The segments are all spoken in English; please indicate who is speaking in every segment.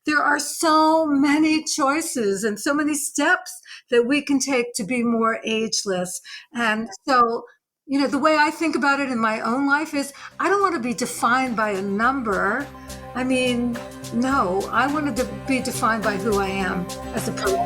Speaker 1: there are so many choices and so many steps that we can take to be more ageless. And so, the way I think about it in my own life is I don't want to be defined by a number. I mean, no, I wanted to be defined by who I am as a person.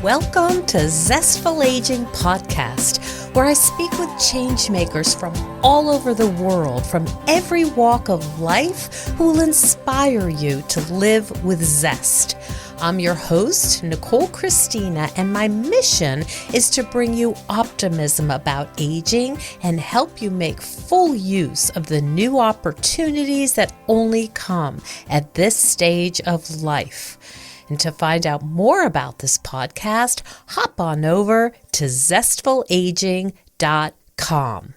Speaker 2: Welcome to Zestful Aging Podcast, where I speak with changemakers from all over the world, from every walk of life, who will inspire you to live with zest. I'm your host, Nicole Christina, and my mission is to bring you optimism about aging and help you make full use of the new opportunities that only come at this stage of life. And to find out more about this podcast, hop on over to zestfulaging.com.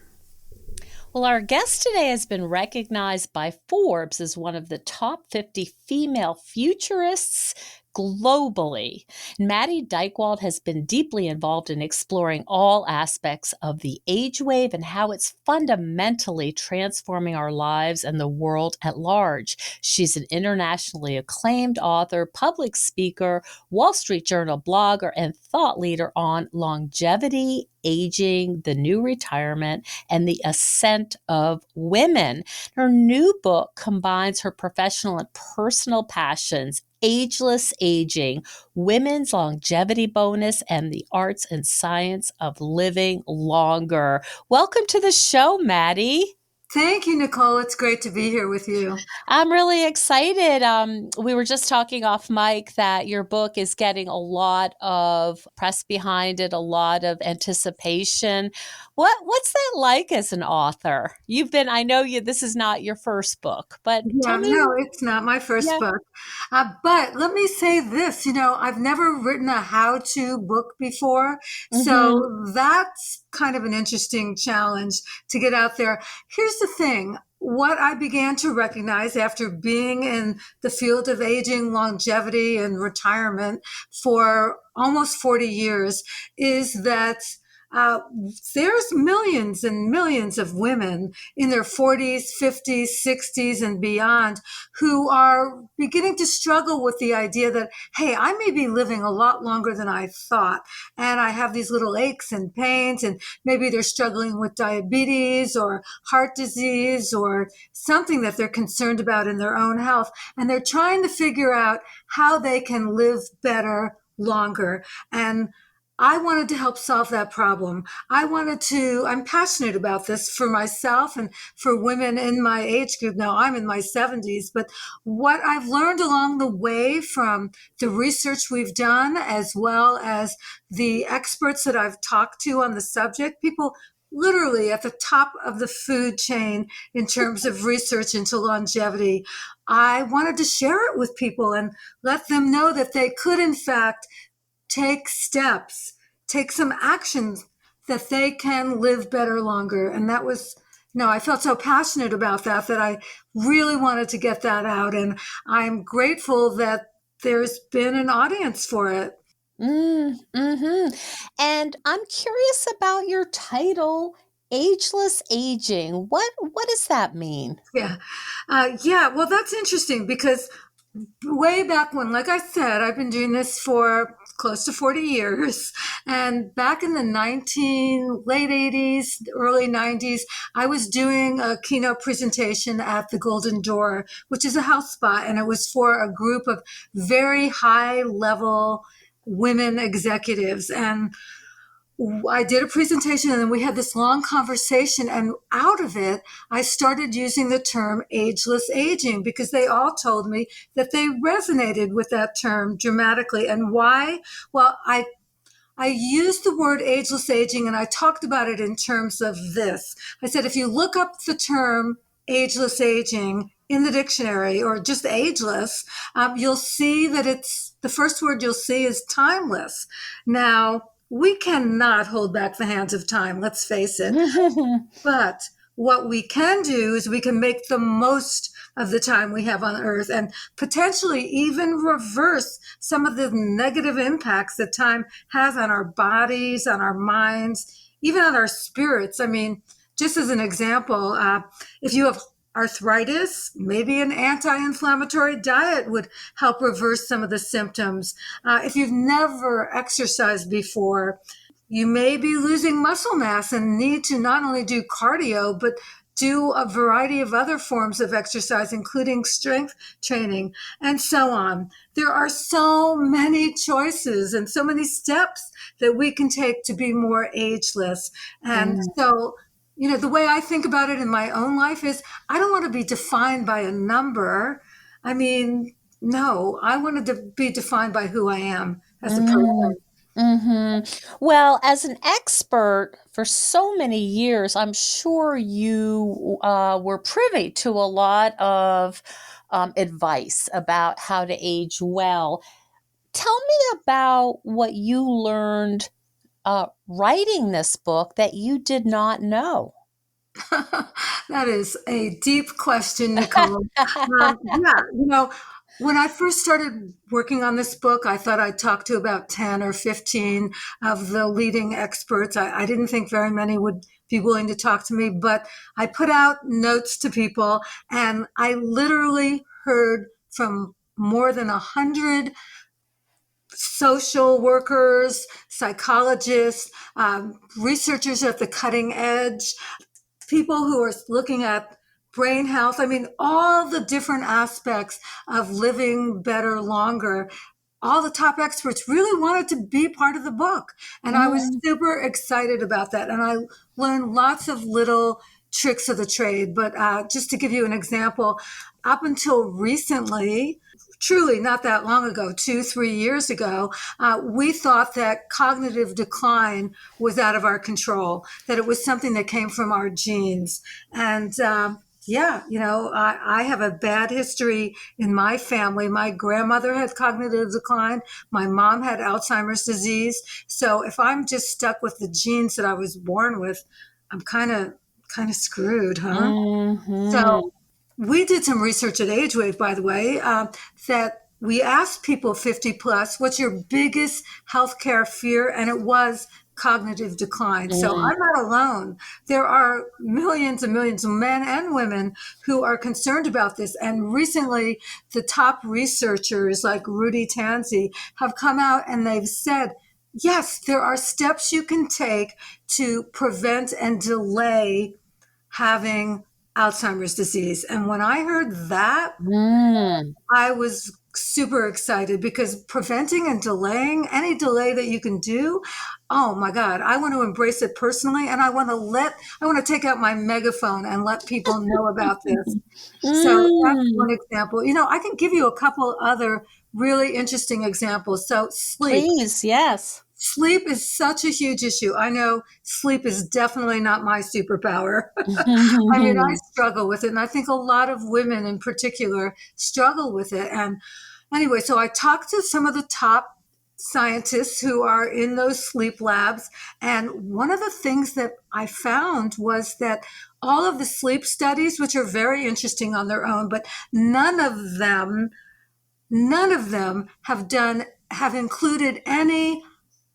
Speaker 2: Well, our guest today has been recognized by Forbes as one of the top 50 female futurists globally. Maddie Dykewald has been deeply involved in exploring all aspects of the age wave and how it's fundamentally transforming our lives and the world at large. She's an internationally acclaimed author, public speaker, Wall Street Journal blogger, and thought leader on longevity, aging, the new retirement, and the ascent of women. Her new book combines her professional and personal passions, Ageless Aging, Women's Longevity Bonus, and the Arts and Science of Living Longer. Welcome to the show, Maddie.
Speaker 1: Thank you, Nicole. It's great to be here with you.
Speaker 2: I'm really excited. We were just talking off mic that your book is getting a lot of press behind it, a lot of anticipation. What's that like as an author? I know this is not your first book, but tell me.
Speaker 1: No, it's not my first book. But let me say this, I've never written a how-to book before. Mm-hmm. So that's kind of an interesting challenge to get out there. Here's the thing. What I began to recognize after being in the field of aging, longevity, and retirement for almost 40 years is that there's millions and millions of women in their 40s, 50s, 60s, and beyond who are beginning to struggle with the idea that, hey, I may be living a lot longer than I thought, and I have these little aches and pains, and maybe they're struggling with diabetes or heart disease or something that they're concerned about in their own health, and they're trying to figure out how they can live better longer. And I wanted to help solve that problem. I'm passionate about this for myself and for women in my age group. Now, I'm in my 70s, but what I've learned along the way from the research we've done, as well as the experts that I've talked to on the subject, people literally at the top of the food chain in terms of research into longevity, I wanted to share it with people and let them know that they could, in fact, take steps, take some actions that they can live better longer. And that was, I felt so passionate about that I really wanted to get that out. And I'm grateful that there's been an audience for it.
Speaker 2: Mm-hmm. And I'm curious about your title, Ageless Aging. What does that mean?
Speaker 1: Yeah. Well, that's interesting because way back when, like I said, I've been doing this for close to 40 years. And back in the late 80s, early 90s, I was doing a keynote presentation at the Golden Door, which is a health spa. And it was for a group of very high level women executives. And I did a presentation and then we had this long conversation, and out of it, I started using the term ageless aging because they all told me that they resonated with that term dramatically. And why? Well, I used the word ageless aging and I talked about it in terms of this. I said, if you look up the term ageless aging in the dictionary or just ageless, you'll see that the first word you'll see is timeless. Now, we cannot hold back the hands of time, let's face it. But what we can do is we can make the most of the time we have on Earth and potentially even reverse some of the negative impacts that time has on our bodies, on our minds, even on our spirits. I mean, just as an example, if you have arthritis, maybe an anti-inflammatory diet would help reverse some of the symptoms. If you've never exercised before, you may be losing muscle mass and need to not only do cardio, but do a variety of other forms of exercise, including strength training and so on. There are so many choices and so many steps that we can take to be more ageless. And so, the way I think about it in my own life is I don't want to be defined by a number. I mean, no, I wanted to be defined by who I am as a person.
Speaker 2: Well, as an expert for so many years, I'm sure you were privy to a lot of advice about how to age well. Tell me about what you learned writing this book that you did not know.
Speaker 1: That is a deep question, Nicole. When I first started working on this book, I thought I'd talk to about 10 or 15 of the leading experts. I didn't think very many would be willing to talk to me, but I put out notes to people, and I literally heard from more than 100 social workers, psychologists, researchers at the cutting edge, people who are looking at brain health. I mean, all the different aspects of living better longer. All the top experts really wanted to be part of the book. And I was super excited about that. And I learned lots of little tricks of the trade. But just to give you an example, up until recently, truly not that long ago, 2-3 years ago, we thought that cognitive decline was out of our control, that it was something that came from our genes. And I have a bad history in my family. My grandmother had cognitive decline. My mom had Alzheimer's disease. So if I'm just stuck with the genes that I was born with, I'm kind of screwed, huh? So we did some research at AgeWave, by the way, that we asked people 50 plus, what's your biggest healthcare fear? And it was cognitive decline. So I'm not alone. There are millions and millions of men and women who are concerned about this. And recently, the top researchers like Rudy Tanzi have come out and they've said, yes, there are steps you can take to prevent and delay having Alzheimer's disease. And when I heard that, I was super excited because preventing and delaying, any delay that you can do, oh my God, I want to embrace it personally. And I want to take out my megaphone and let people know about this. So that's one example. I can give you a couple other really interesting examples. So sleep.
Speaker 2: Please, yes.
Speaker 1: Sleep is such a huge issue. I know sleep is definitely not my superpower. I mean, I struggle with it. And I think a lot of women in particular struggle with it. And anyway, so I talked to some of the top scientists who are in those sleep labs. And one of the things that I found was that all of the sleep studies, which are very interesting on their own, but none of them have included any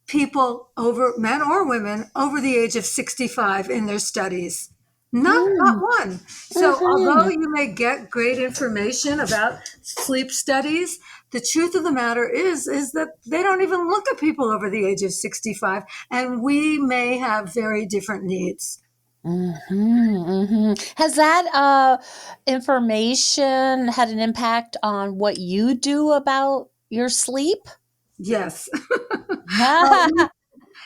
Speaker 1: people over, men or women, over the age of 65 in their studies. Not one. So although you may get great information about sleep studies, the truth of the matter is that they don't even look at people over the age of 65, and we may have very different needs.
Speaker 2: Has that information had an impact on what you do about your sleep?
Speaker 1: Yes.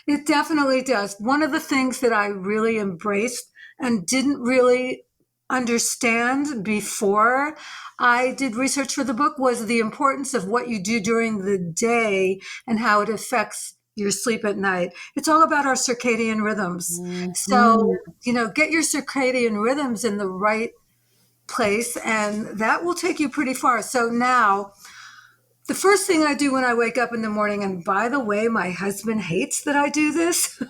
Speaker 1: It definitely does. One of the things that I really embraced and didn't really understand before I did research for the book was the importance of what you do during the day and how it affects your sleep at night. It's all about our circadian rhythms. So, get your circadian rhythms in the right place, and that will take you pretty far. So now, the first thing I do when I wake up in the morning, and by the way, my husband hates that I do this,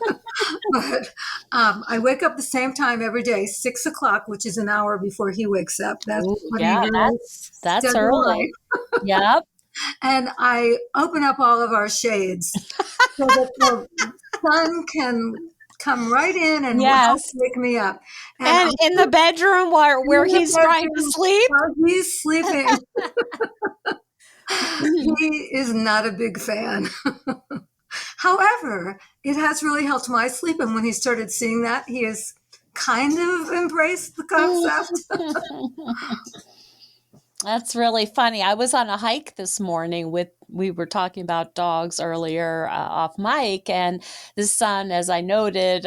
Speaker 1: but I wake up the same time every day, 6 o'clock, which is an hour before he wakes up. That's what he really
Speaker 2: that's early. Yep.
Speaker 1: And I open up all of our shades so that the sun can come right in and help
Speaker 2: Yes.
Speaker 1: wake me up. And
Speaker 2: And in the bedroom where
Speaker 1: in the
Speaker 2: he's trying to
Speaker 1: bedroom
Speaker 2: sleep?
Speaker 1: while he's sleeping, he is not a big fan. However, it has really helped my sleep. And when he started seeing that, he has kind of embraced the concept.
Speaker 2: That's really funny. I was on a hike this morning we were talking about dogs earlier off mic, and the son, as I noted,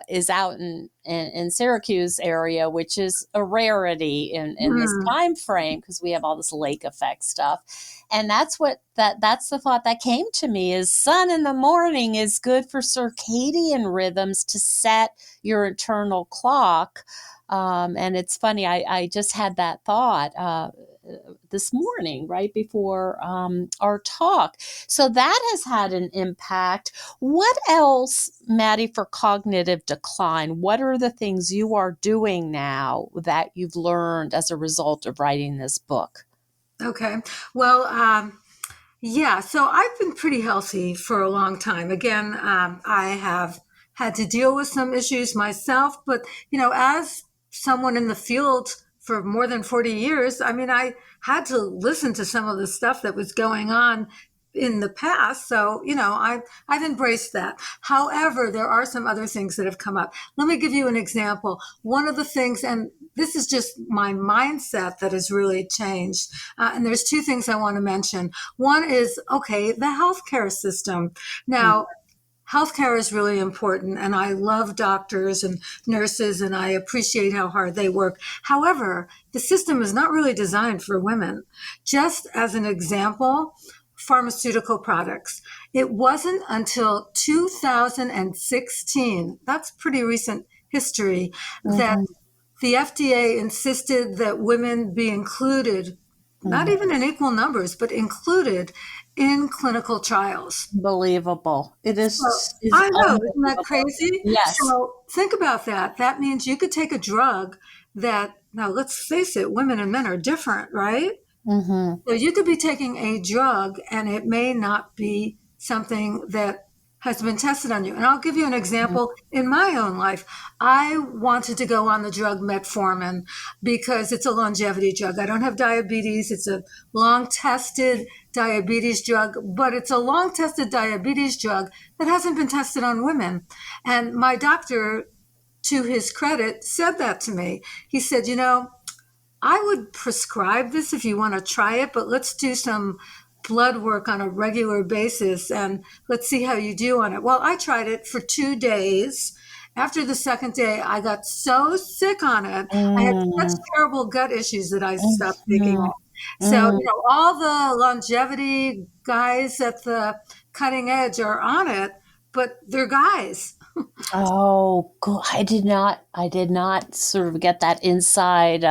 Speaker 2: is out in Syracuse area, which is a rarity in this time frame because we have all this lake effect stuff. And that's the thought that came to me is sun in the morning is good for circadian rhythms to set your internal clock. And it's funny, I just had that thought this morning, right before our talk. So that has had an impact. What else, Maddie, for cognitive decline? What are the things you are doing now that you've learned as a result of writing this book?
Speaker 1: Okay. Well, yeah, so I've been pretty healthy for a long time. Again, I have had to deal with some issues myself, but as someone in the field for more than 40 years, I mean, I had to listen to some of the stuff that was going on in the past. So, I've embraced that. However, there are some other things that have come up. Let me give you an example. One of the things, and this is just my mindset that has really changed. And there's two things I want to mention. One is, okay, the healthcare system. Now, healthcare is really important, and I love doctors and nurses, and I appreciate how hard they work. However, the system is not really designed for women. Just as an example, pharmaceutical products. It wasn't until 2016, that's pretty recent history, that the FDA insisted that women be included, not even in equal numbers, but included in clinical trials.
Speaker 2: Unbelievable. It is,
Speaker 1: So,
Speaker 2: is
Speaker 1: I know, isn't that
Speaker 2: unbelievable.
Speaker 1: crazy?
Speaker 2: Yes.
Speaker 1: So think about that. That means you could take a drug that, now let's face it, women and men are different, right?
Speaker 2: Mm-hmm.
Speaker 1: So you could be taking a drug and it may not be something that has been tested on you. And I'll give you an example in my own life. I wanted to go on the drug metformin because it's a longevity drug. I don't have diabetes. It's a long tested diabetes drug, but it's a long tested diabetes drug that hasn't been tested on women. And my doctor, to his credit, said that to me. He said, I would prescribe this if you want to try it, but let's do some blood work on a regular basis and let's see how you do on it. Well, I tried it for 2 days. After the second day, I got so sick on it. I had such terrible gut issues that I stopped taking it. So, all the longevity guys at the cutting edge are on it, but they're guys.
Speaker 2: Oh, cool. I did not sort of get that inside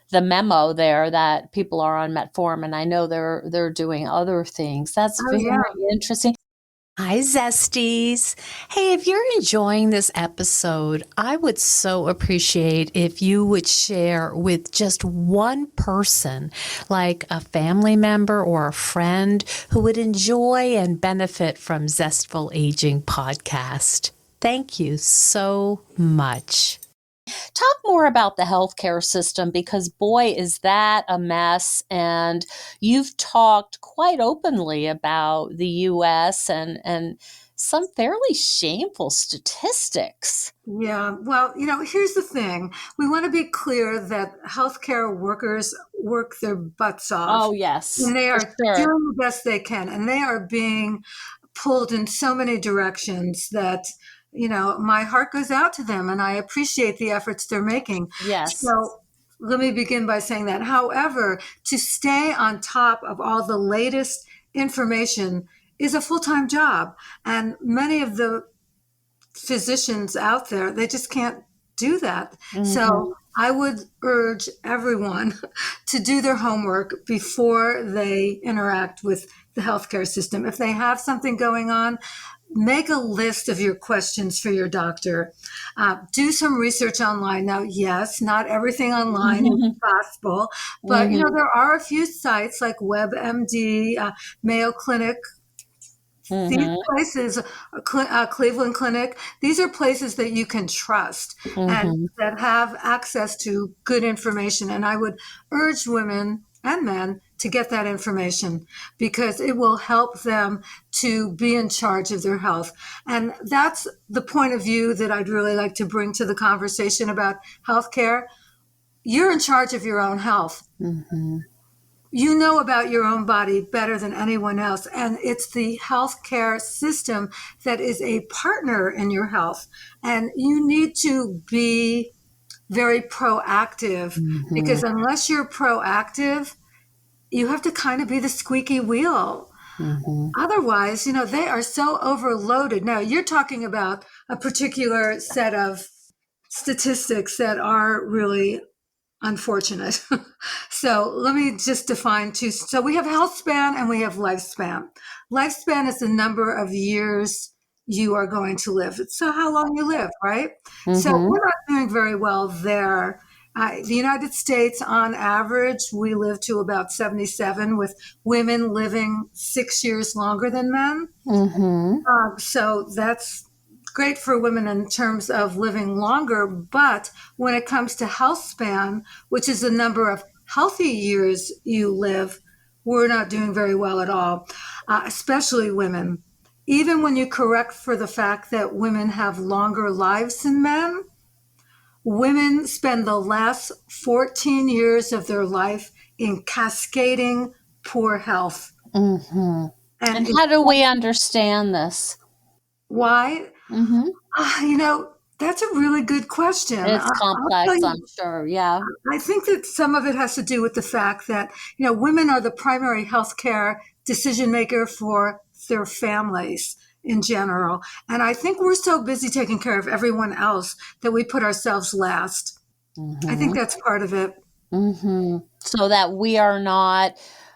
Speaker 2: the memo there that people are on metformin. I know they're doing other things. That's
Speaker 1: Oh,
Speaker 2: very
Speaker 1: yeah.
Speaker 2: interesting. Hi, Zesties. Hey, if you're enjoying this episode, I would so appreciate if you would share with just one person, like a family member or a friend who would enjoy and benefit from Zestful Aging Podcast. Thank you so much. Talk more about the healthcare system because, boy, is that a mess. And you've talked quite openly about the U.S. and some fairly shameful statistics.
Speaker 1: Yeah, well, here's the thing. We want to be clear that healthcare workers work their butts off,
Speaker 2: Oh, yes,
Speaker 1: and they
Speaker 2: for
Speaker 1: are
Speaker 2: sure.
Speaker 1: doing the best they can, and they are being pulled in so many directions that, my heart goes out to them, and I appreciate the efforts they're making.
Speaker 2: Yes.
Speaker 1: So let me begin by saying that. However, to stay on top of all the latest information is a full-time job, and many of the physicians out there, they just can't do that. So I would urge everyone to do their homework before they interact with the healthcare system. If they have something going on, make a list of your questions for your doctor. Do some research online. Now, yes, not everything online is possible, but there are a few sites like WebMD, Mayo Clinic, These
Speaker 2: Mhm.
Speaker 1: places, Cleveland Clinic, these are places that you can trust and
Speaker 2: Mhm.
Speaker 1: that have access to good information. And I would urge women and men to get that information because it will help them to be in charge of their health. And that's the point of view that I'd really like to bring to the conversation about healthcare. You're in charge of your own health.
Speaker 2: Mhm.
Speaker 1: You know about your own body better than anyone else. And it's the healthcare system that is a partner in your health. And you need to be very proactive
Speaker 2: Mhm.
Speaker 1: because unless you're proactive, you have to kind of be the squeaky wheel.
Speaker 2: Mhm.
Speaker 1: Otherwise, they are so overloaded. Now, you're talking about a particular set of statistics that are really unfortunate. So let me just define two. So we have health span and we have lifespan. Lifespan is the number of years you are going to live. So how long you live, right? So
Speaker 2: Mhm.
Speaker 1: we're not doing very well there. The United States, on average, we live to about 77, with women living 6 years longer than men.
Speaker 2: Mhm.
Speaker 1: So that's great for women in terms of living longer. But when it comes to health span, which is the number of healthy years you live, we're not doing very well at all, especially women. Even when you correct for the fact that women have longer lives than men, women spend the last 14 years of their life in cascading poor health.
Speaker 2: Mhm.
Speaker 1: And
Speaker 2: And
Speaker 1: it's
Speaker 2: how do we understand this?
Speaker 1: why?
Speaker 2: Mhm.
Speaker 1: Ah, that's a really good question.
Speaker 2: It's
Speaker 1: I'll tell
Speaker 2: complex, I'm
Speaker 1: you,
Speaker 2: sure. Yeah.
Speaker 1: I think that some of it has to do with the fact that, women are the primary healthcare decision maker for their families in general. And I think we're so busy taking care of everyone else that we put ourselves last. I think
Speaker 2: Mhm.
Speaker 1: that's part of it.
Speaker 2: So that we are not,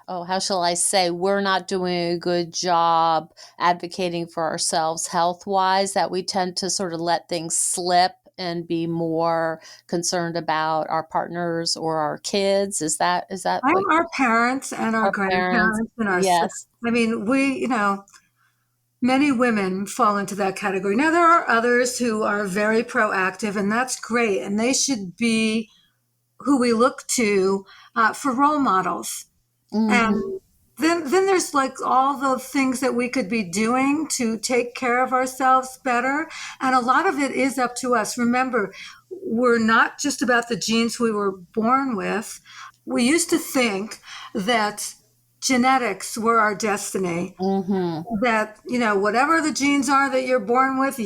Speaker 2: oh, how shall I say, we're not doing a good job advocating for ourselves health wise, that we tend to sort of let things slip and be more concerned about our partners or our kids. Is that
Speaker 1: I'm
Speaker 2: what
Speaker 1: our parents and our
Speaker 2: our parents?
Speaker 1: grandparents and
Speaker 2: Yes.
Speaker 1: I mean, many women fall into that category. Now, there are others who are very proactive, and that's great. And they should be who we look to for role models. And
Speaker 2: Mhm.
Speaker 1: then there's like all the things that we could be doing to take care of ourselves better. And a lot of it is up to us. Remember, we're not just about the genes we were born with. We used to think that genetics were our destiny,
Speaker 2: Mhm.
Speaker 1: that whatever the genes are that you're born with,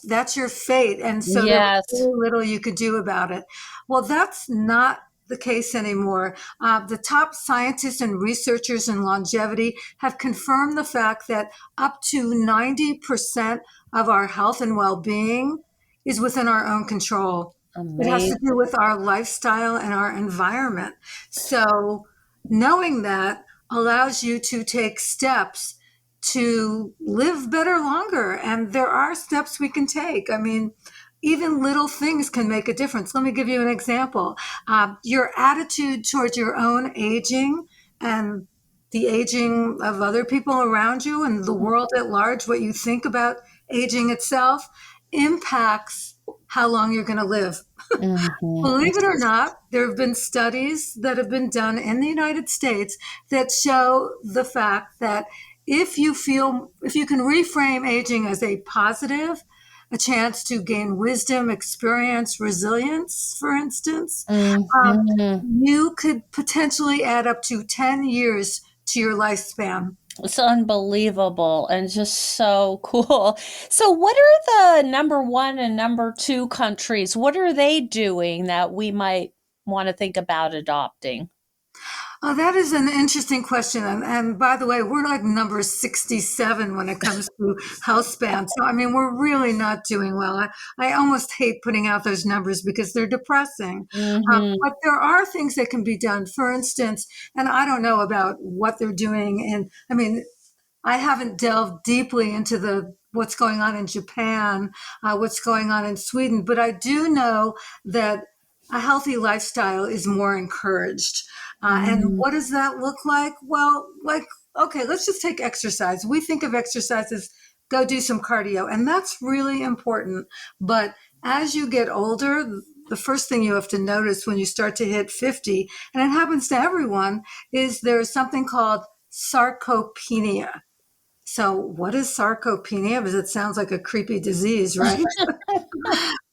Speaker 1: that's your fate, and so there was
Speaker 2: Yes.
Speaker 1: very little you could do about it. Well, that's not the case anymore. The top scientists and researchers in longevity have confirmed the fact that up to 90% of our health and well-being is within our own control. It has to do
Speaker 2: Amazing.
Speaker 1: with our lifestyle and our environment. So knowing that allows you to take steps to live better longer. And there are steps we can take. I mean, even little things can make a difference. Let me give you an example. Your attitude towards your own aging and the aging of other people around you and the world at large, what you think about aging itself, impacts how long you're going to live.
Speaker 2: Mhm.
Speaker 1: Believe it or not, there have been studies that have been done in the United States that show the fact that if you can reframe aging as a positive, a chance to gain wisdom, experience, resilience, for instance, um,
Speaker 2: Mhm.
Speaker 1: you could potentially add up to 10 years to your lifespan.
Speaker 2: It's unbelievable and just so cool. So, what are the number one and number two countries? What are they doing that we might want to think about adopting?
Speaker 1: Oh, that is an interesting question. And by the way, we're like number 67 when it comes to health span. So, I mean, we're really not doing well. I almost hate putting out those numbers because they're depressing.
Speaker 2: Mhm.
Speaker 1: But there are things that can be done. For instance, and I don't know about what they're doing. And I mean, I haven't delved deeply into the what's going on in Japan, what's going on in Sweden, but I do know that a healthy lifestyle is more encouraged. And
Speaker 2: Mhm.
Speaker 1: what does that look like? Well, like okay, let's just take exercise. We think of exercise as go do some cardio, and that's really important. But as you get older, the first thing you have to notice when you start to hit 50, and it happens to everyone, is there's something called sarcopenia. So, what is sarcopenia? Because it sounds like a creepy disease, right?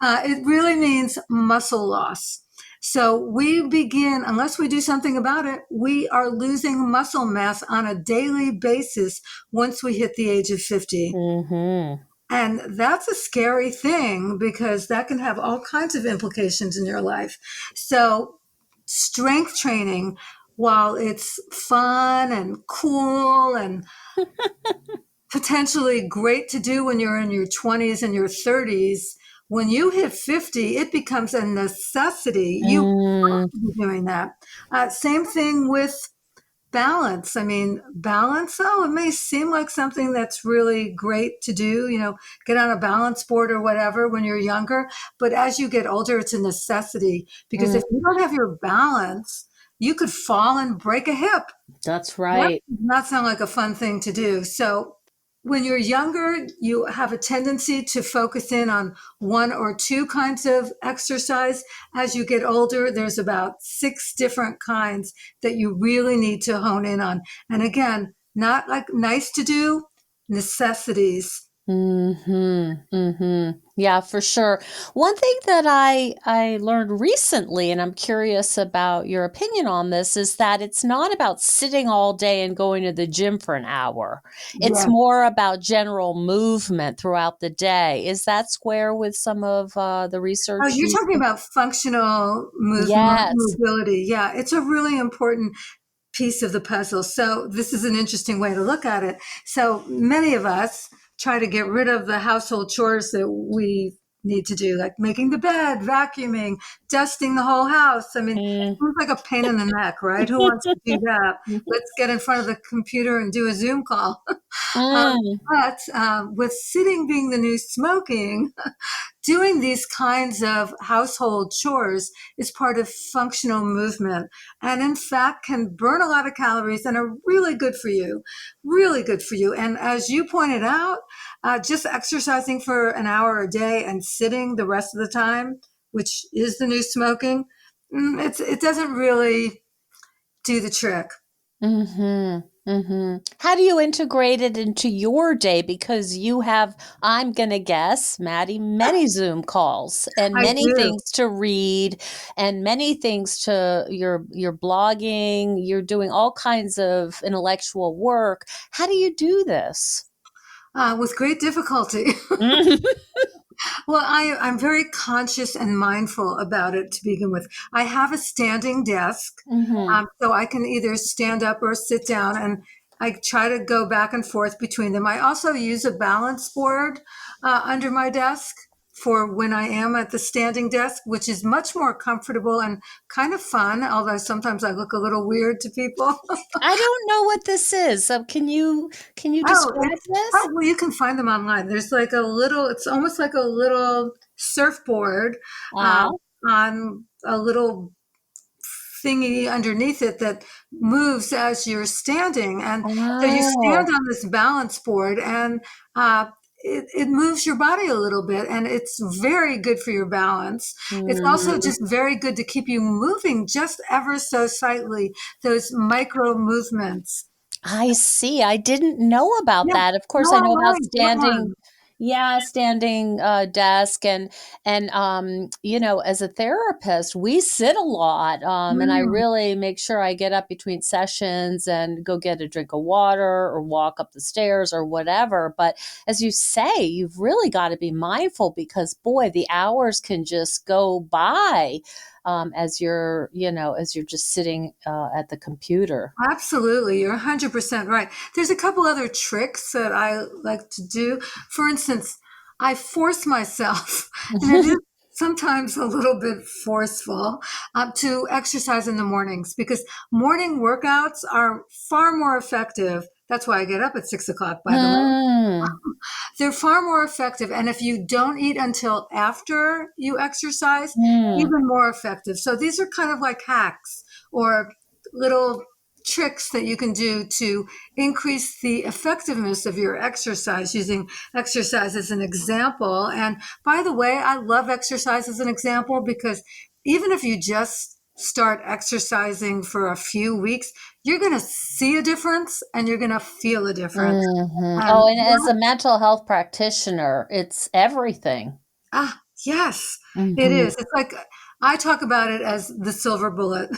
Speaker 1: It really means muscle loss. So we begin, unless we do something about it, we are losing muscle mass on a daily basis once we hit the age of 50.
Speaker 2: Mm-hmm.
Speaker 1: And that's a scary thing because that can have all kinds of implications in your life. So strength training, while it's fun and cool and potentially great to do when you're in your 20s and your 30s, when you hit 50, it becomes a necessity. You
Speaker 2: Mm,
Speaker 1: have to be doing that. Same thing with balance. I mean, balance, oh, it may seem like something that's really great to do, get on a balance board or whatever when you're younger. But as you get older, it's a necessity because
Speaker 2: mm,
Speaker 1: if you don't have your balance, you could fall and break a hip.
Speaker 2: that's
Speaker 1: That
Speaker 2: right.
Speaker 1: does not sound like a fun thing to do. So when you're younger, you have a tendency to focus in on one or two kinds of exercise. As you get older, there's about 6 different kinds that you really need to hone in on. And again, not like nice to do, necessities.
Speaker 2: Mm-hmm. Mm-hmm. Yeah, for sure. One thing that I learned recently, and I'm curious about your opinion on this, is that it's not about sitting all day and going to the gym for an hour. It's
Speaker 1: Yeah.
Speaker 2: more about general movement throughout the day. Is that square with some of the
Speaker 1: Oh,
Speaker 2: research
Speaker 1: you're
Speaker 2: you?
Speaker 1: talking about functional movement,
Speaker 2: Yes.
Speaker 1: mobility. Yeah, it's a really important piece of the puzzle. So this is an interesting way to look at it. So many of us try to get rid of the household chores that we need to do, like making the bed, vacuuming, dusting the whole house. I mean, it
Speaker 2: Mm.
Speaker 1: seems like a pain in the neck, right? Who wants to do that? Let's get in front of the computer and do a Zoom call.
Speaker 2: Mm.
Speaker 1: But with sitting being the new smoking, doing these kinds of household chores is part of functional movement and in fact can burn a lot of calories and are really good for you, really good for you. And as you pointed out, just exercising for an hour a day and sitting the rest of the time, which is the new smoking, it doesn't really do the trick.
Speaker 2: Mm-hmm. Mm-hmm. How do you integrate it into your day? Because you have, I'm going to guess, Maddie, many Zoom calls and
Speaker 1: I
Speaker 2: many
Speaker 1: do.
Speaker 2: things to read and many things to your blogging. You're doing all kinds of intellectual work. How do you do this?
Speaker 1: With great difficulty.
Speaker 2: Mm-hmm.
Speaker 1: Well, I'm very conscious and mindful about it to begin with. I have a standing desk, so I can either stand up or sit down, and I try to go back and forth between them. I also use a balance board under my desk for when I am at the standing desk, which is much more comfortable and kind of fun, although sometimes I look a little weird to people.
Speaker 2: I don't know what this is. So can you
Speaker 1: Oh,
Speaker 2: describe
Speaker 1: it's
Speaker 2: this?
Speaker 1: oh, well, you can find them online. There's like a little, it's almost like a little surfboard uh,
Speaker 2: Ah.
Speaker 1: on a little thingy underneath it that moves as you're standing. And so you stand
Speaker 2: Oh.
Speaker 1: on this balance board and it moves your body a little bit and it's very good for your balance. It's also
Speaker 2: Mhm.
Speaker 1: just very good to keep you moving just ever so slightly, those micro movements.
Speaker 2: I see. I didn't know about
Speaker 1: Yeah,
Speaker 2: that. Of
Speaker 1: go
Speaker 2: course, I know about
Speaker 1: online, get
Speaker 2: standing,
Speaker 1: one.
Speaker 2: yeah, standing desk and as a therapist, we sit a lot, and I
Speaker 1: Mm.
Speaker 2: really make sure I get up between sessions and go get a drink of water or walk up the stairs or whatever. But as you say, you've really got to be mindful because boy, the hours can just go by as you're just sitting at the computer.
Speaker 1: Absolutely. You're 100% right. There's a couple other tricks that I like to do. For instance, I force myself, and it is sometimes a little bit forceful, to exercise in the mornings because morning workouts are far more effective. That's why I get up at 6 o'clock, by the way.
Speaker 2: Mm,
Speaker 1: They're far more effective. And if you don't eat until after you exercise,
Speaker 2: mm,
Speaker 1: even more effective. So these are kind of like hacks or little tricks that you can do to increase the effectiveness of your exercise, using exercise as an example. And by the way, I love exercise as an example because even if you just start exercising for a few weeks, you're going to see a difference and you're going to feel a difference.
Speaker 2: Oh,
Speaker 1: And
Speaker 2: and as a mental health practitioner, it's everything.
Speaker 1: yes, it
Speaker 2: Mm-hmm.
Speaker 1: is. It's like I talk about it as the silver bullet.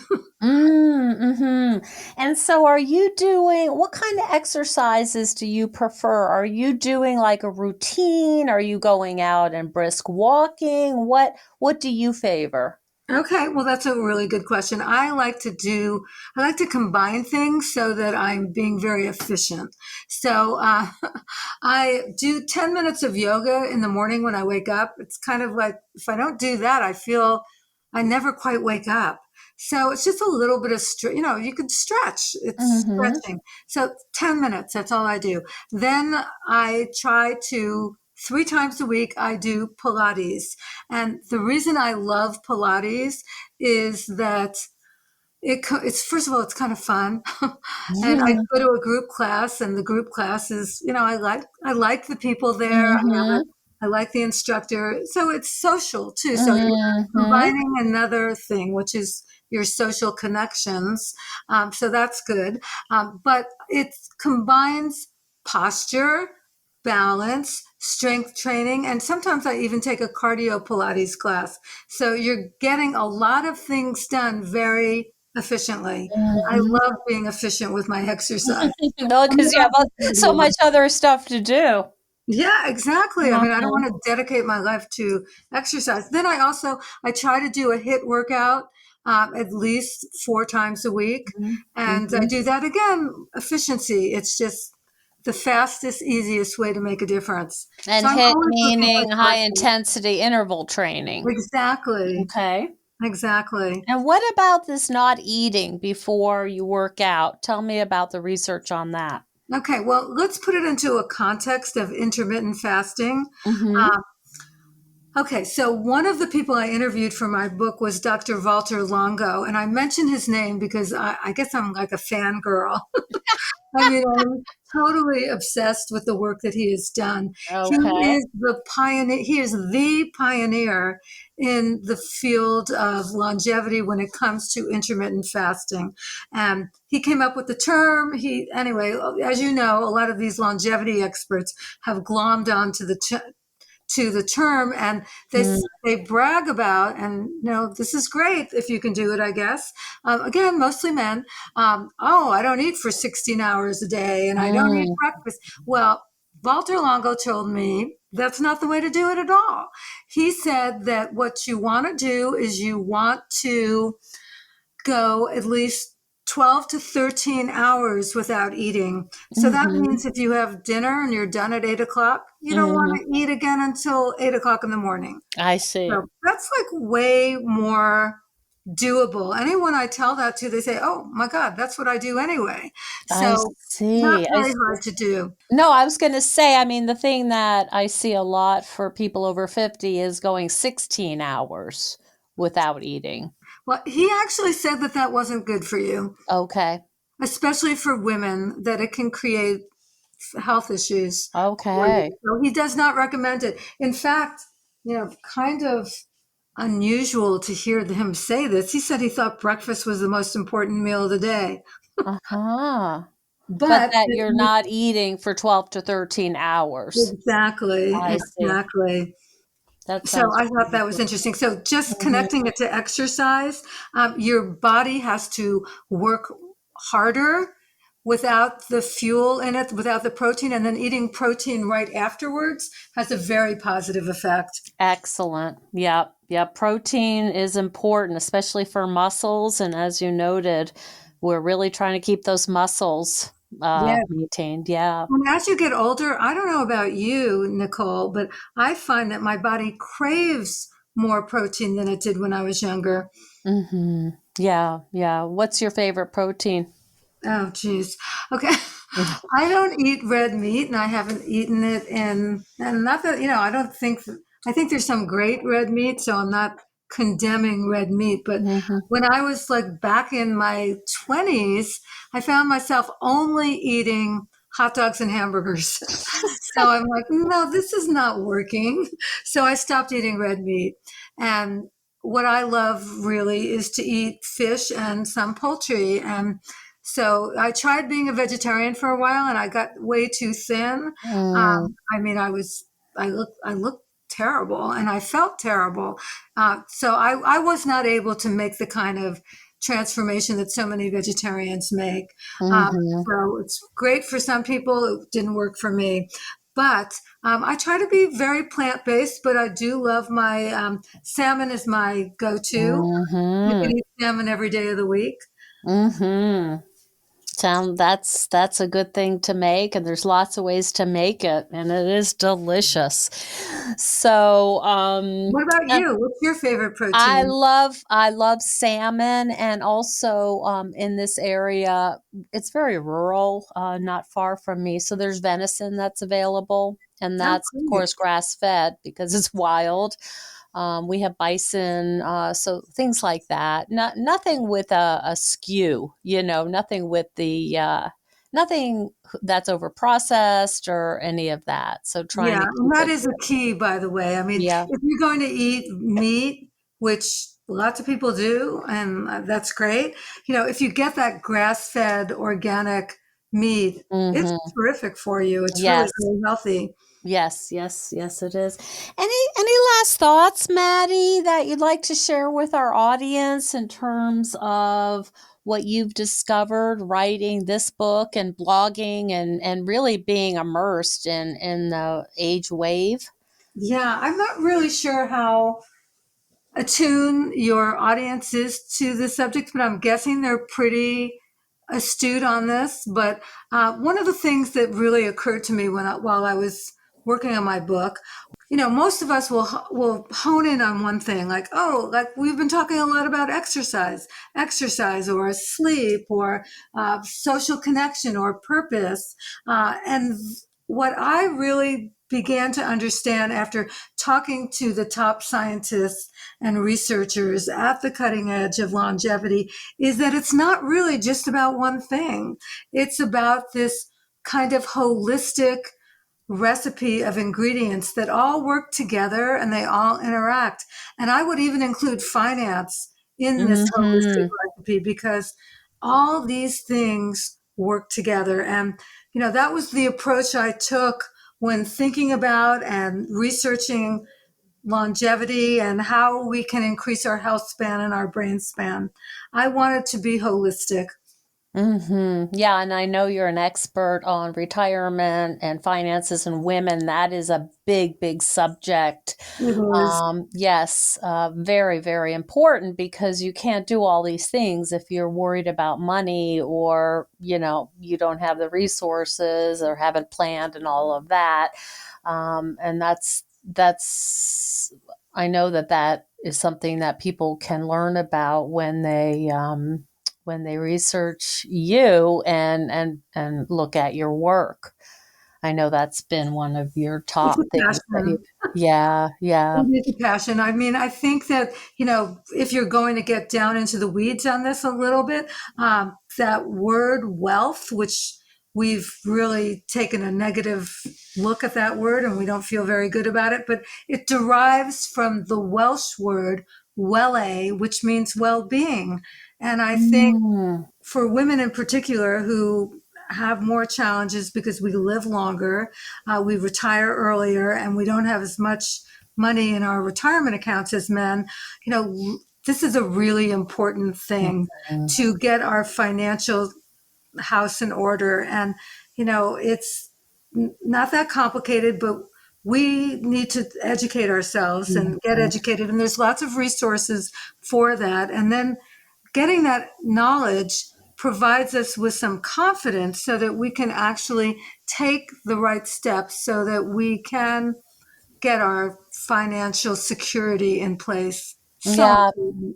Speaker 2: Mm-hmm. And so are you doing, what kind of exercises do you prefer? Are you doing like a routine? Are you going out and brisk walking? What do you favor?
Speaker 1: Okay, well, that's a really good question. I like to combine things so that I'm being very efficient. So I do 10 minutes of yoga in the morning when I wake up. It's kind of like if I don't do that, I feel I never quite wake up. So it's just a little bit of, you can stretch. It's
Speaker 2: Mm-hmm.
Speaker 1: stretching. So 10 minutes, that's all I do. Then I try to, 3 times a week, I do Pilates. And the reason I love Pilates is that it's first of all, it's kind of fun, and I
Speaker 2: Mm-hmm.
Speaker 1: go to a group class, and the group class is, I like the people there.
Speaker 2: Mm-hmm.
Speaker 1: I like the instructor, so it's social too. So you're
Speaker 2: Mm-hmm.
Speaker 1: combining another thing, which is your social connections. So that's good, but it combines posture, balance, strength training, and sometimes I even take a cardio Pilates class. So you're getting a lot of things done very efficiently. I love being efficient with my exercise.
Speaker 2: No,
Speaker 1: I mean,
Speaker 2: because you have so much other stuff to do.
Speaker 1: yeah, exactly. I mean, I don't
Speaker 2: Mhm.
Speaker 1: want to dedicate my life to exercise. Then I try to do a HIIT workout at least 4 times a week. And I
Speaker 2: Mhm.
Speaker 1: do that again, efficiency. It's just the fastest, easiest way to make a difference. So
Speaker 2: And
Speaker 1: I'm
Speaker 2: HIIT
Speaker 1: always looking for
Speaker 2: meaning high
Speaker 1: shortcuts.
Speaker 2: intensity interval training.
Speaker 1: Exactly.
Speaker 2: Okay.
Speaker 1: Exactly.
Speaker 2: And what about this not eating before you work out? Tell me about the research on that.
Speaker 1: Okay, well, let's put it into a context of intermittent fasting.
Speaker 2: Mhm.
Speaker 1: Uh, okay, so one of the people I interviewed for my book was Dr. Walter Longo, and I mention his name because I guess I'm like a fangirl. I mean, I'm totally obsessed with the work that he has done. He
Speaker 2: Okay.
Speaker 1: is the pioneer. He is the pioneer in the field of longevity when it comes to intermittent fasting. And he came up with the term. Anyway, as you know, a lot of these longevity experts have glommed onto the term, and
Speaker 2: Mm,
Speaker 1: they brag about, and this is great if you can do it, I guess. Again, mostly men. Oh, I don't eat for 16 hours a day and I don't eat
Speaker 2: mm,
Speaker 1: breakfast. Well, Walter Longo told me that's not the way to do it at all. He said that what you want to do is you want to go at least 12 to 13 hours without eating. So that
Speaker 2: mhm,
Speaker 1: means if you have dinner and you're done at 8 o'clock, you don't want
Speaker 2: mhm.
Speaker 1: to eat again until 8 o'clock in the morning.
Speaker 2: I see.
Speaker 1: So that's like way more doable. Anyone I tell that to, they say, oh my God, that's what I do anyway.
Speaker 2: I
Speaker 1: So not
Speaker 2: see. I
Speaker 1: very
Speaker 2: see.
Speaker 1: hard to do.
Speaker 2: No, I was going to say, I mean, the thing that I see a lot for people over 50 is going 16 hours without eating.
Speaker 1: Well, he actually said that that wasn't good for you,
Speaker 2: Okay.
Speaker 1: especially for women, that it can create health issues for you.
Speaker 2: Okay.
Speaker 1: So he does not recommend it. In fact, kind of unusual to hear him say this. He said he thought breakfast was the most important meal of the day.
Speaker 2: Uh-huh. But
Speaker 1: But
Speaker 2: that you're not eating for 12 to 13 hours.
Speaker 1: exactly,
Speaker 2: I see.
Speaker 1: exactly.
Speaker 2: That
Speaker 1: So
Speaker 2: sounds
Speaker 1: I thought that was
Speaker 2: wonderful.
Speaker 1: interesting. So just
Speaker 2: Mhm.
Speaker 1: connecting it to exercise, your body has to work harder without the fuel in it, without the protein, and then eating protein right afterwards has a very positive effect.
Speaker 2: Excellent. Yep. Yep. Protein is important, especially for muscles. And as you noted, we're really trying to keep those muscles
Speaker 1: Yeah.
Speaker 2: maintained. Yeah.
Speaker 1: And as you get older, I don't know about you, Nicole, but I find that my body craves more protein than it did when I was younger.
Speaker 2: Hmm. Yeah. Yeah. What's your favorite protein?
Speaker 1: Oh, geez. Okay. I don't eat red meat, and I haven't eaten it and not that, I don't think, I think there's some great red meat, so I'm not condemning red meat. But
Speaker 2: Mm-hmm.
Speaker 1: when I was like back in my 20s, I found myself only eating hot dogs and hamburgers. So I'm like, no, this is not working. So I stopped eating red meat. And what I love really is to eat fish and some poultry. And so I tried being a vegetarian for a while and I got way too thin.
Speaker 2: Mm,
Speaker 1: I mean, I looked terrible and I felt terrible. So I was not able to make the kind of transformation that so many vegetarians make.
Speaker 2: mm-hmm.
Speaker 1: So it's great for some people. It didn't work for me. But I try to be very plant based, but I do love my salmon is my go to. You
Speaker 2: Mm-hmm.
Speaker 1: can eat salmon every day of the week.
Speaker 2: Mm-hmm. That's a good thing to make, and there's lots of ways to make it, and it is delicious. So,
Speaker 1: What about
Speaker 2: and
Speaker 1: you? What's your favorite protein?
Speaker 2: I love salmon, and also in this area, it's very rural, not far from me. So there's venison that's available, and
Speaker 1: Oh,
Speaker 2: that's of
Speaker 1: great.
Speaker 2: course grass fed because it's wild. We have bison, so things like that. Nothing with a skew, nothing with the nothing that's over processed or any of that. So trying
Speaker 1: Yeah,
Speaker 2: to
Speaker 1: and
Speaker 2: keep
Speaker 1: that
Speaker 2: it.
Speaker 1: is a key, by the way. I mean,
Speaker 2: Yeah.
Speaker 1: if you're going to eat meat, which lots of people do, and that's great, if you get that grass-fed organic meat, it's
Speaker 2: Mm-hmm.
Speaker 1: terrific for you. It's really,
Speaker 2: Yes.
Speaker 1: really healthy.
Speaker 2: Yes, yes, yes, it is. Any last thoughts, Maddie, that you'd like to share with our audience in terms of what you've discovered writing this book and blogging and really being immersed in the age wave?
Speaker 1: Yeah, I'm not really sure how attune your audience is to the subject, but I'm guessing they're pretty astute on this. But one of the things that really occurred to me while I was working on my book, most of us will hone in on one thing, like, oh, like we've been talking a lot about exercise or sleep or social connection or purpose, and what I really began to understand after talking to the top scientists and researchers at the cutting edge of longevity is that it's not really just about one thing. It's about this kind of holistic recipe of ingredients that all work together and they all interact. And I would even include finance in this holistic
Speaker 2: Mm-hmm.
Speaker 1: recipe because all these things work together. And, that was the approach I took when thinking about and researching longevity and how we can increase our health span and our brain span. I want it to be holistic.
Speaker 2: Yeah, and I know you're an expert on retirement and finances and women. That is a big, big subject.
Speaker 1: It is.
Speaker 2: Yes, very, very important because you can't do all these things if you're worried about money or, you don't have the resources or haven't planned and all of that. And I know that is something that people can learn about when they research you and look at your work. I know that's been one of your
Speaker 1: It's
Speaker 2: top
Speaker 1: a
Speaker 2: things that you.
Speaker 1: passion.
Speaker 2: Yeah, yeah.
Speaker 1: It is a passion. I mean, I think that, if you're going to get down into the weeds on this a little bit, that word wealth, which we've really taken a negative look at that word and we don't feel very good about it, but it derives from the Welsh word welle, which means well-being. And I think
Speaker 2: Mm,
Speaker 1: for women in particular who have more challenges because we live longer, we retire earlier, and we don't have as much money in our retirement accounts as men, this is a really important thing
Speaker 2: mm,
Speaker 1: to get our financial house in order. And, it's not that complicated, but we need to educate ourselves
Speaker 2: mm,
Speaker 1: and get educated. And there's lots of resources for that. And then getting that knowledge provides us with some confidence so that we can actually take the right steps so that we can get our financial security in place. So
Speaker 2: yeah.
Speaker 1: important.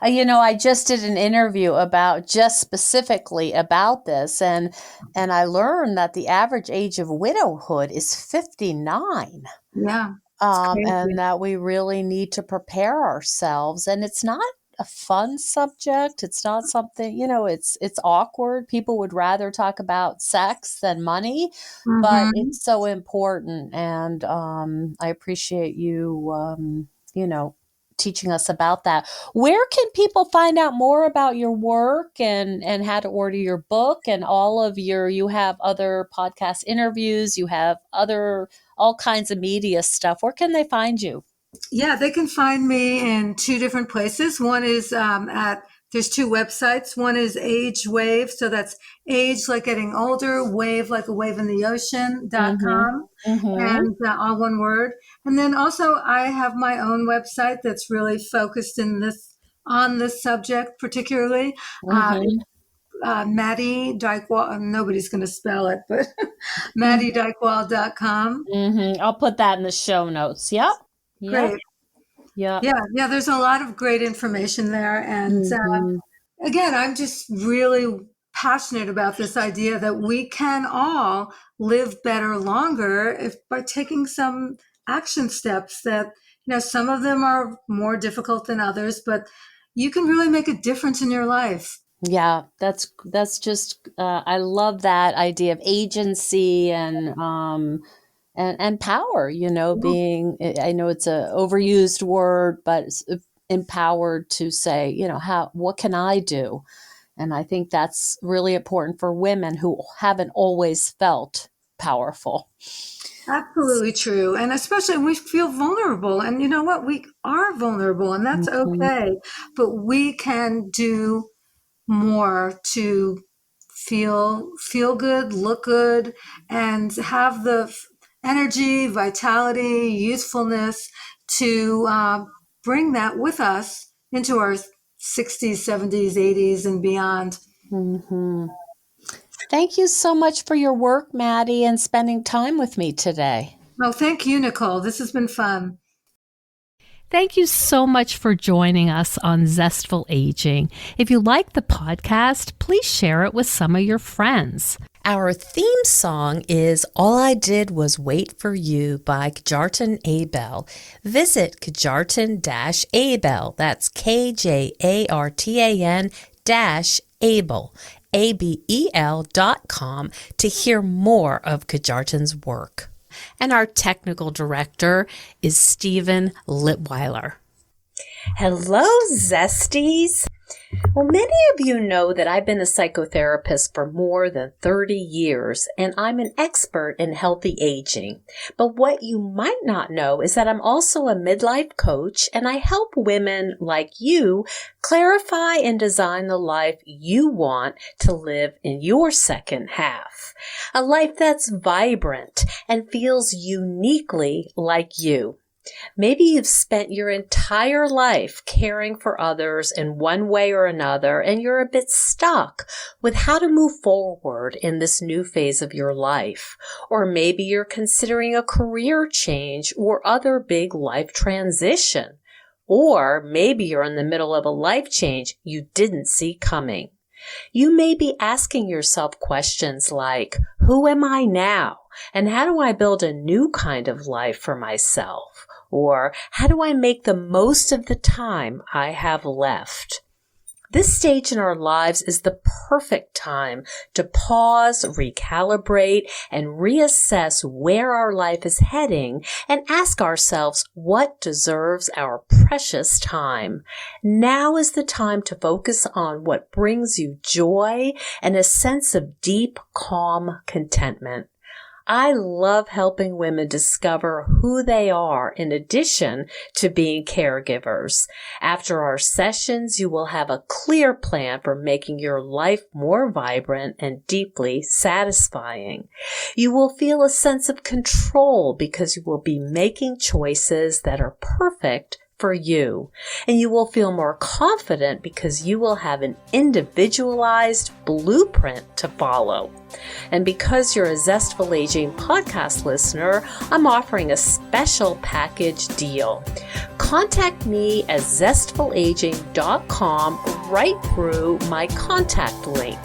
Speaker 2: I just did an interview about just specifically about this, and I learned that the average age of widowhood is 59.
Speaker 1: Yeah.
Speaker 2: and that we really need to prepare ourselves. And it's not a fun subject. It's not something, it's awkward. People would rather talk about sex than money, but it's so important. And I appreciate you, teaching us about that. Where can people find out more about your work and how to order your book and you have other podcast interviews, you have all kinds of media stuff. Where can they find you?
Speaker 1: Yeah, they can find me in two different places. One is there's two websites. One is Age Wave. So that's age like getting older, wave like a wave in the ocean.com. And all one word. And then also I have my own website that's really focused on this subject particularly. Maddie Dykewald, nobody's going to spell it, but MaddieDykewald.com.
Speaker 2: I'll put that in the show notes. Yep.
Speaker 1: Great.
Speaker 2: Yeah.
Speaker 1: Yeah. There's a lot of great information there. And again, I'm just really passionate about this idea that we can all live better longer by taking some action steps that, some of them are more difficult than others, but you can really make a difference in your life.
Speaker 2: Yeah, that's just, I love that idea of agency and power, being, I know it's a overused word, but it's empowered to say, what can I do? And I think that's really important for women who haven't always felt powerful.
Speaker 1: Absolutely true. And especially we feel vulnerable. And you know what? We are vulnerable, and that's okay. But we can do more to feel good, look good, and have the energy, vitality, youthfulness to bring that with us into our 60s, 70s, 80s, and beyond.
Speaker 2: Thank you so much for your work, Maddie, and spending time with me today.
Speaker 1: Well, thank you, Nicole. This has been fun.
Speaker 3: Thank you so much for joining us on Zestful Aging. If you like the podcast, please share it with some of your friends.
Speaker 2: Our theme song is All I Did Was Wait for You by Kjartan Abel. Visit Kjartan-Abel, that's KJARTAN-Abel, ABEL.com to hear more of Kjartan's work. And our technical director is Stephen Litweiler. Hello, Zesties. Well, many of you know that I've been a psychotherapist for more than 30 years, and I'm an expert in healthy aging. But what you might not know is that I'm also a midlife coach, and I help women like you clarify and design the life you want to live in your second half. A life that's vibrant and feels uniquely like you. Maybe you've spent your entire life caring for others in one way or another, and you're a bit stuck with how to move forward in this new phase of your life. Or maybe you're considering a career change or other big life transition. Or maybe you're in the middle of a life change you didn't see coming. You may be asking yourself questions like, who am I now? And how do I build a new kind of life for myself? Or how do I make the most of the time I have left? This stage in our lives is the perfect time to pause, recalibrate, and reassess where our life is heading and ask ourselves what deserves our precious time. Now is the time to focus on what brings you joy and a sense of deep, calm contentment. I love helping women discover who they are in addition to being caregivers. After our sessions, you will have a clear plan for making your life more vibrant and deeply satisfying. You will feel a sense of control because you will be making choices that are perfect for you. And you will feel more confident because you will have an individualized blueprint to follow. And because you're a Zestful Aging podcast listener, I'm offering a special package deal. Contact me at zestfulaging.com right through my contact link.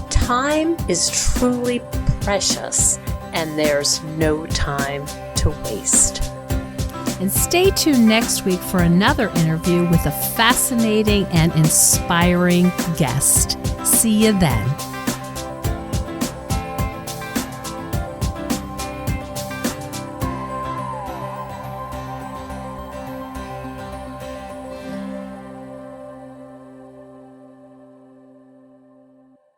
Speaker 2: Time is truly precious, and there's no time to waste.
Speaker 3: And stay tuned next week for another interview with a fascinating and inspiring guest. See you then.